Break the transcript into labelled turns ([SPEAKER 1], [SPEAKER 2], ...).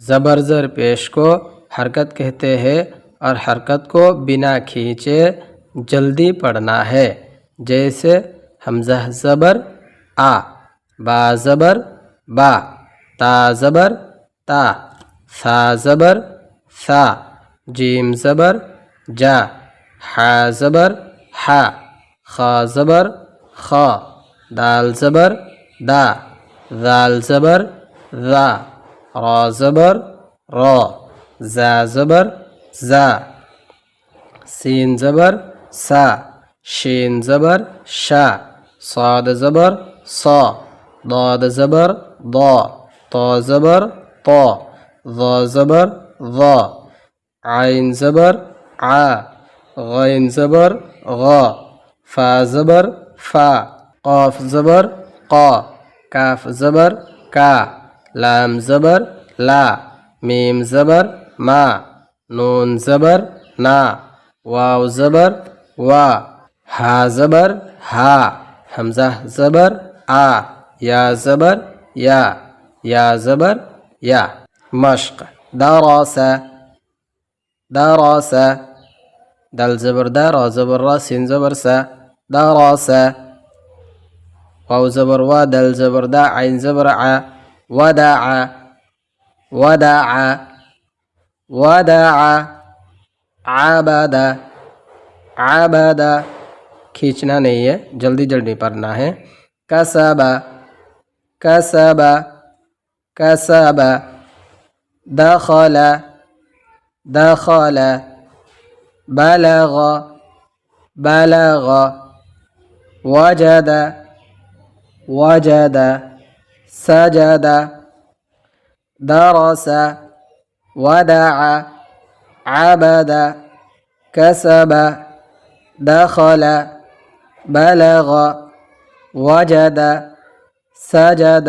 [SPEAKER 1] ज़बर ज़र पेश को हरकत कहते हैं और हरकत को बिना खींचे जल्दी पढ़ना है। जैसे हमज़ा ज़बर आ, बा ज़बर बा, ता ज़बर ता, सा ज़बर सा, जीम ज़बर जा, हा ज़बर हा, खा ज़बर खा, दाल ज़बर दा, दाल ज़बर दा, रा ज़बर रा, जा ज़बर जा, सीन ज़बर सा, शीन ज़बर शा, साद ज़बर सा, दाद ज़बर दा, ता ज़बर ता, ज़ा ज़बर ज़ा, आइन ज़बर आ, गैन ज़बर गा, फा ज़बर फा, काफ ज़बर का, काफ ज़बर का, लाम ज़बर ला, मीम ज़बर मा, नून ज़बर ना, वाव ज़बर वा, हा ज़बर हा, हमज़ा ज़बर आ, या ज़बर या ज़बर या। मश्क दरसा दरसा, दल ज़बर दा, रा ज़बर रा, सीन ज़बर सा, दरसा, वाव ज़बर वा, दल ज़बर दा, आइन ज़बर आ, वदाआ वदाआ वदाआ, आबदा आबदा, खींचना नहीं है, जल्दी जल्दी पढ़ना है। कसबा कसबा कसबा, दखला दखला, बलग बलग, वजद वजद, सजद, दरस, वदअ, عبد, كسب, دخل, بلغ, وجد, سجد.